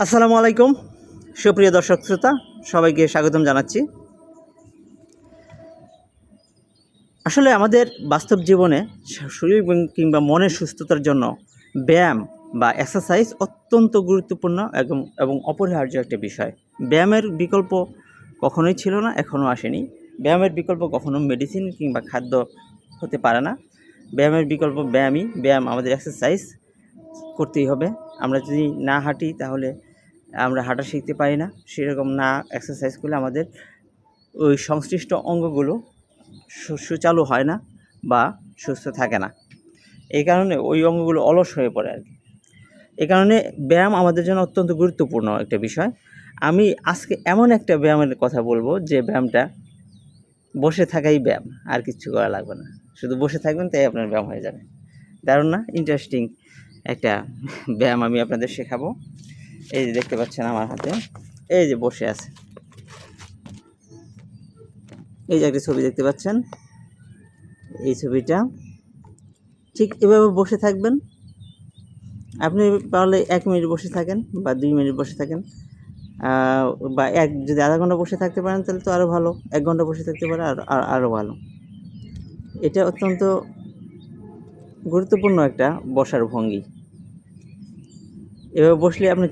আসসালামু আলাইকুম সুপ্রিয় দর্শক শ্রোতা সবাইকে স্বাগতম জানাচ্ছি। আসলে আমাদের বাস্তব জীবনে শরীর কিংবা মনের সুস্থতার জন্য ব্যায়াম বা এক্সারসাইজ অত্যন্ত গুরুত্বপূর্ণ এবং অপরিহার্য একটা বিষয়। ব্যায়ামের বিকল্প কখনোই ছিল না, এখনও আসেনি। ব্যায়ামের বিকল্প কখনো মেডিসিন কিংবা খাদ্য হতে পারে না। ব্যায়ামের বিকল্প ব্যায়াম আমাদের এক্সারসাইজ করতেই হবে। আমরা যদি না হাঁটি তাহলে আমরা হাঁটা শিখতে পারি না। সেরকম না এক্সারসাইজ করলে আমাদের ওই সংশ্লিষ্ট অঙ্গগুলো সুচালু হয় না বা সুস্থ থাকে না। এই কারণে ওই অঙ্গগুলো অলস হয়ে পড়ে আর কি। এই কারণে ব্যায়াম আমাদের জন্য অত্যন্ত গুরুত্বপূর্ণ একটা বিষয়। আমি আজকে এমন একটা ব্যায়ামের কথা বলবো যে ব্যায়ামটা বসে থাকাই ব্যায়াম, আর কিচ্ছু করা লাগবে না। শুধু বসে থাকবেন তাই আপনার ব্যায়াম হয়ে যাবে। দারুণ না? ইন্টারেস্টিং একটা ব্যায়াম আমি আপনাদের শেখাবো। এই যে দেখতে পাচ্ছেন আমার হাতে, এই যে বসে আছে, এই যে একটা ছবি দেখতে পাচ্ছেন। এই ছবিটা ঠিক এভাবে বসে থাকবেন। আপনি পারলে 1 মিনিট বসে থাকেন বা 2 মিনিট বসে থাকেন, বা যদি আধা ঘন্টা বসে থাকতে পারেন তাহলে তো আরও ভালো। 1 ঘন্টা বসে থাকতে পারে আরও ভালো। এটা অত্যন্ত গুরুত্বপূর্ণ একটা বসার ভঙ্গি। এভাবে বসলে আপনি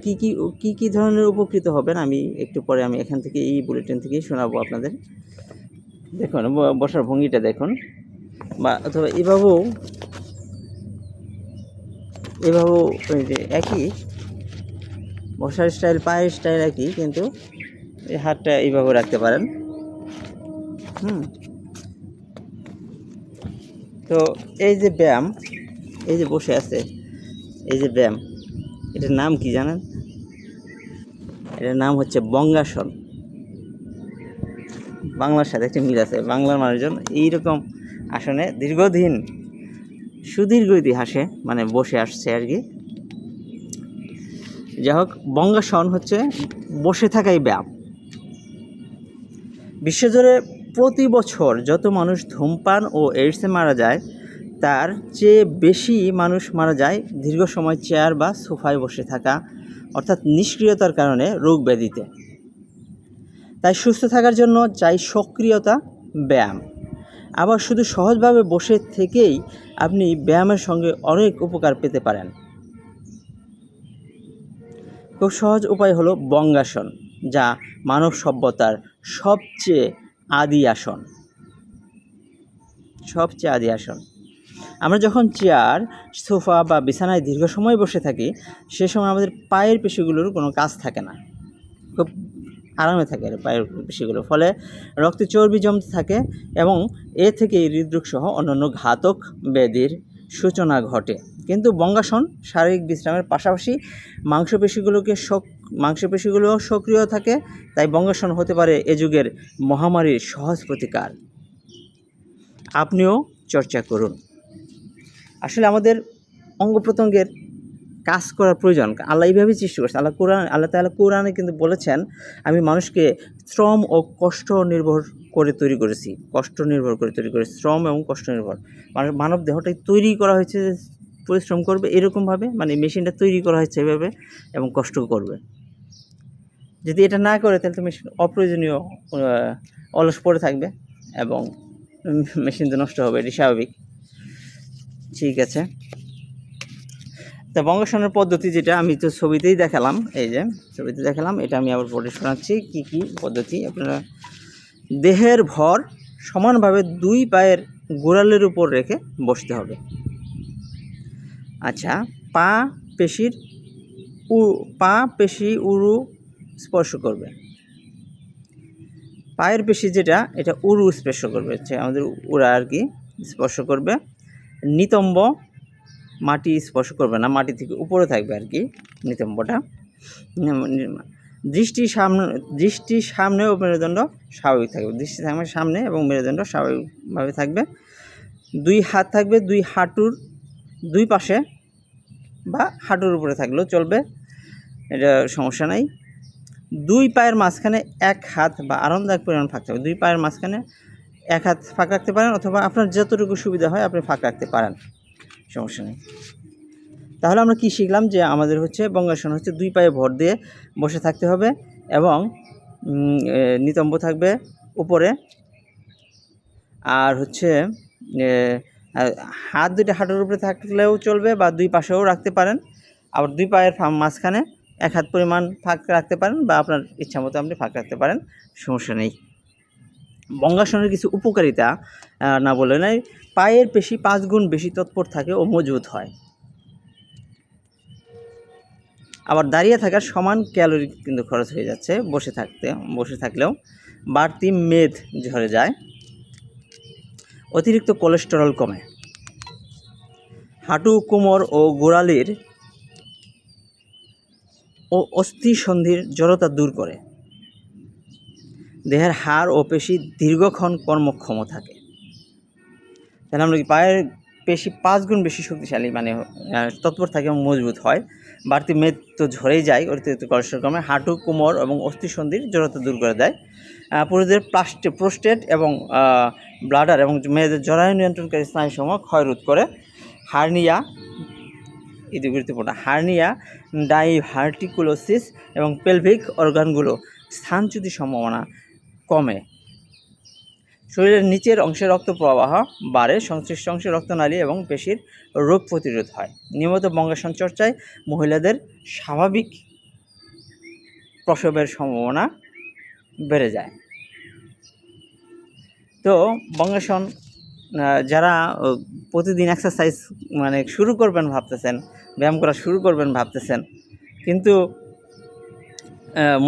কী ধরনের উপকৃত হবেন আমি একটু পরে এখান থেকে এই বুলেটিন থেকেই শোনাবো আপনাদের। দেখুন বসার ভঙ্গিটা দেখুন, বা অথবা এভাবেও ওই যে একই বসার স্টাইল, পায়ের স্টাইল একই, কিন্তু এই হাতটা এইভাবে রাখতে পারেন। তো এই যে ব্যায়াম, এই যে বসে আছে, এই যে ব্যায়াম, এটার নাম কি জানেন? এটার নাম হচ্ছে বঙ্গাসন। বাংলার সাথে একটা মিল আছে। বাংলার মানুষজন এইরকম আসনে দীর্ঘদিন সুদীর্ঘ ইতিহাসে মানে বসে আসছে আর কি। যাই হোক, বঙ্গাসন হচ্ছে বসে থাকাই ব্যায়াম। বিশ্বজুড়ে প্রতি বছর যত মানুষ ধূমপান ও এইডসে মারা যায়, তার চেয়ে বেশি মানুষ মারা যায় দীর্ঘ সময় চেয়ার বা সোফায় বসে থাকা, অর্থাৎ নিষ্ক্রিয়তার কারণে রোগ ব্যাধিতে। তাই সুস্থ থাকার জন্য চাই সক্রিয়তা, ব্যায়াম। আবার শুধু সহজভাবে বসে থেকেই আপনি ব্যায়ামের সঙ্গে অনেক উপকার পেতে পারেন। খুব সহজ উপায় হলো বঙ্গাসন, যা মানব সভ্যতার সবচেয়ে আদি আসন। আমরা যখন চেয়ার, সোফা বা বিছানায় দীর্ঘ সময় বসে থাকি, সে সময় আমাদের পায়ের পেশিগুলোর কোনো কাজ থাকে না, খুব আরামে থাকে পায়ের পেশিগুলো। ফলে রক্তে চর্বি জমতে থাকে এবং এ থেকে হৃদরোগ সহ অন্যান্য ঘাতক ব্যাধির সূচনা ঘটে। কিন্তু বঙ্গাসন শারীরিক বিশ্রামের পাশাপাশি মাংসপেশিগুলো সক্রিয় থাকে। তাই বঙ্গাসন হতে পারে এ যুগের মহামারীর সহজ প্রতিকার। আপনিও চর্চা করুন। আসলে আমাদের অঙ্গ প্রত্যঙ্গের কাজ করার প্রয়োজন। আল্লাহ এইভাবেই সৃষ্টি করছে। আল্লাহ তাআলা কোরআনে কিন্তু বলেছেন, আমি মানুষকে শ্রম ও কষ্ট নির্ভর করে তৈরি করেছি। শ্রম এবং কষ্ট নির্ভর। মানব দেহটাই তৈরি করা হয়েছে পরিশ্রম করবে এরকমভাবে, মানে মেশিনটা তৈরি করা হয়েছে এভাবে, এবং কষ্ট করবে। যদি এটা না করে তাহলে তো মেশিন অপ্রয়োজনীয় অলস পড়ে থাকবে এবং মেশিন তো নষ্ট হবে, এটি স্বাভাবিক। ঠিক আছে, তা বঙ্গাসনের পদ্ধতি যেটা আমি তো ছবিতেই দেখালাম, এই যে ছবিতে দেখালাম, এটা আমি আবার পড়ে শোনাচ্ছি কী পদ্ধতি। আপনারা দেহের ভর সমানভাবে 2 পায়ের গোড়ালির উপর রেখে বসতে হবে। আচ্ছা, পা পেশি উরু স্পর্শ করবে। পায়ের পেশি যেটা, এটা উরু স্পর্শ করবে, হচ্ছে আমাদের উড়া আর কি, স্পর্শ করবে। নিতম্ব মাটি স্পর্শ করবে না, মাটি থেকে উপরে থাকবে আর কি নিতম্বটা। দৃষ্টি সামনে ও মেরুদণ্ড স্বাভাবিক থাকবে। দৃষ্টি থাকবে সামনে এবং মেরুদণ্ড স্বাভাবিকভাবে থাকবে। 2 হাত থাকবে 2 হাঁটুর 2 পাশে বা হাঁটুর উপরে থাকলেও চলবে, এটা সমস্যা নাই। 2 পায়ের মাঝখানে 1 হাত বা আরামদায়ক পরিমাণ ফাঁক থাকবে। 2 পায়ের মাঝখানে 1 হাত ফাঁক রাখতে পারেন, অথবা আপনার যতটুকু সুবিধা হয় আপনি ফাঁক রাখতে পারেন, সমস্যা নেই। তাহলে আমরা কি শিখলাম যে আমাদের হচ্ছে বঙ্গাসন হচ্ছে 2 পায়ে ভর দিয়ে বসে থাকতে হবে এবং নিতম্ব থাকবে উপরে, আর হচ্ছে হাত দুইটা হাঁটুর উপরে থাকলেও চলবে বা 2 পাশেও রাখতে পারেন। আবার 2 পায়ের মাঝখানে 1 হাত পরিমাণ ফাঁক রাখতে পারেন বা আপনার ইচ্ছা মতো আপনি ফাঁক রাখতে পারেন, সমস্যা নেই। বঙ্গাসনের কিছু উপকারিতা না বলে নাই, পায়ের পেশি 5 গুণ বেশি তৎপর থাকে ও মজবুত হয়। আবার দাঁড়িয়ে থাকার সমান ক্যালোরি কিন্তু খরচ হয়ে যাচ্ছে বসে থাকলেও। বাড়তি মেদ ঝরে যায়, অতিরিক্ত কোলেস্টেরল কমে, হাঁটু, কোমর ও গোড়ালির ও অস্থিসন্ধির জড়তা দূর করে, দেহের হাড় ও পেশি দীর্ঘক্ষণ কর্মক্ষম থাকে। তাহলে আমরা কি পায়ের পেশি 5 গুণ বেশি শক্তিশালী মানে তৎপর থাকে এবং মজবুত হয়। বাড়তি মেদ তো ঝরেই যায়, অতিরিক্ত কোলেস্টেরল কমে, হাঁটু, কোমর এবং অস্থিসন্ধির জড়তা দূর করে দেয়। পুরুষদের প্রোস্টেট এবং ব্লাডার এবং মেয়েদের জরায়ু নিয়ন্ত্রণকারী স্নায়ুসমূহ ক্ষয়রোধ করে। হার্নিয়া, এটি গুরুত্বপূর্ণ, হার্নিয়া, ডাইভার্টিকুলোসিস এবং পেলভিক অর্গানগুলো স্থানচ্যুতির সম্ভাবনা কমে। শরীরের নিচের অংশে রক্ত প্রবাহ বাড়ে, সংশ্লিষ্ট অংশে রক্তনালী এবং পেশির রোগ প্রতিরোধ হয়। নিয়মিত বঙ্গাসন চর্চায় মহিলাদের স্বাভাবিক প্রসবের সম্ভাবনা বেড়ে যায়। তো বঙ্গাসন যারা প্রতিদিন এক্সারসাইজ মানে শুরু করবেন ভাবতেছেন, ব্যায়াম করা শুরু করবেন ভাবতেছেন, কিন্তু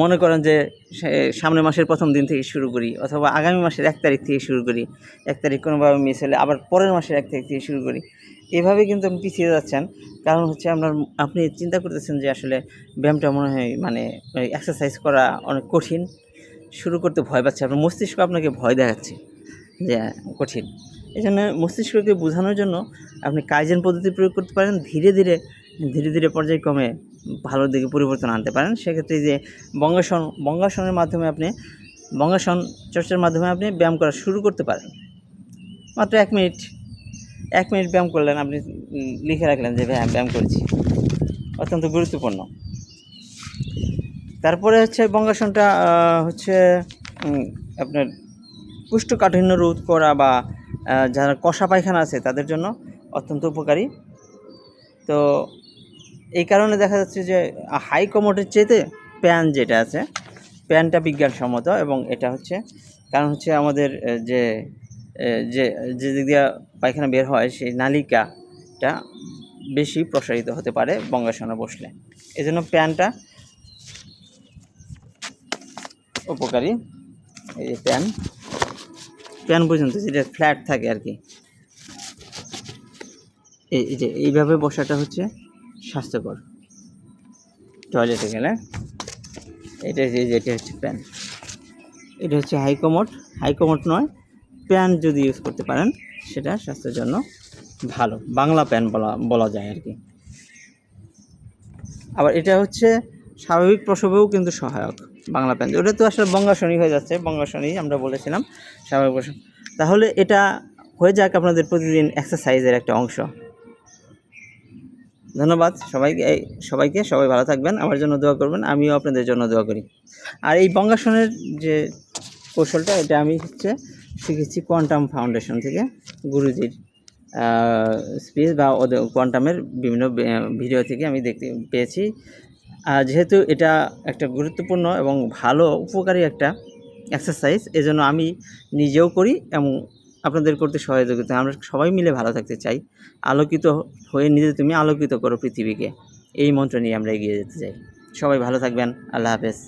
মনে করেন যে সামনের মাসের প্রথম দিন থেকে শুরু করি অথবা আগামী মাসের 1 তারিখ থেকে শুরু করি, 1 তারিখ কোনোভাবে মিস হলে আবার পরের মাসের 1 তারিখ থেকে শুরু করি, এভাবে কিন্তু আপনি পিছিয়ে যাচ্ছেন। কারণ হচ্ছে আপনি চিন্তা করতেছেন যে আসলে ব্যায়ামটা মনে হয় মানে এক্সারসাইজ করা অনেক কঠিন, শুরু করতে ভয় পাচ্ছে, আপনার মস্তিষ্ক আপনাকে ভয় দেখাচ্ছে যে কঠিন। এই জন্য মস্তিষ্ককে বোঝানোর জন্য আপনি কাইজেন পদ্ধতি প্রয়োগ করতে পারেন, ধীরে ধীরে পর্যায়ক্রমে ভালো দিকে পরিবর্তন আনতে পারেন। সেক্ষেত্রে যে বঙ্গাসনের মাধ্যমে বঙ্গাসন চর্চার মাধ্যমে আপনি ব্যায়াম করা শুরু করতে পারেন। মাত্র 1 মিনিট ব্যায়াম করলেন, আপনি লিখে রাখলেন যে ব্যায়াম করেছি, অত্যন্ত গুরুত্বপূর্ণ। তারপরে হচ্ছে বঙ্গাসনটা হচ্ছে আপনার কোষ্ঠকাঠিন্য রোধ করা বা যারা কষা পায়খানা আছে তাদের জন্য অত্যন্ত উপকারী। তো এই কারণে দেখা যাচ্ছে যে হাই কমোডের চেয়েতে প্যান যেটা আছে, প্যানটা বিজ্ঞানসম্মত এবং এটা হচ্ছে কারণ হচ্ছে আমাদের যে দিক দিয়ে পায়খানা বের হয় সেই নালিকাটা বেশি প্রসারিত হতে পারে বঙ্গাসনে বসলে, এজন্য প্যানটা উপকারী। এই প্যান পর্যন্ত যেটা ফ্ল্যাট থাকে আর কি, এই যে এইভাবে বসাটা হচ্ছে স্বাস্থ্যকর। টয়লেটে গেলে এটা হচ্ছে প্যান, এটা হচ্ছে হাইকমোড নয়, প্যান যদি ইউজ করতে পারেন সেটা স্বাস্থ্যের জন্য ভালো, বাংলা প্যান বলা যায় আর কি। আবার এটা হচ্ছে স্বাভাবিক প্রসবেও কিন্তু সহায়ক, বাংলা প্যান। ওটা তো আসলে বঙ্গাসনই হয়ে যাচ্ছে, বঙ্গাসনই আমরা বলেছিলাম স্বাভাবিক প্রসব। তাহলে এটা হয়ে যাক আপনাদের প্রতিদিন এক্সারসাইজের একটা অংশ। ধন্যবাদ সবাইকে, সবাই ভালো থাকবেন, আমার জন্য দোয়া করবেন, আমিও আপনাদের জন্য দোয়া করি। আর এই বঙ্গাসনের যে কৌশলটা এটা আমি শিখেছি কোয়ান্টাম ফাউন্ডেশন থেকে, গুরুজির স্পিচ বা ওদের কোয়ান্টামের বিভিন্ন ভিডিও থেকে আমি দেখতে পেয়েছি। যেহেতু এটা একটা গুরুত্বপূর্ণ এবং ভালো উপকারী একটা এক্সারসাইজ, এজন্য আমি নিজেও করি এবং আপনাদের করতে সহযোগিতা। আমরা সবাই মিলে ভালো থাকতে চাই, আলোকিত হয়ে তুমি আলোকিত করো পৃথিবীকে, এই মন্ত্র নিয়ে আমরা এগিয়ে যেতে চাই। সবাই ভালো থাকবেন, আল্লাহ হাফেজ।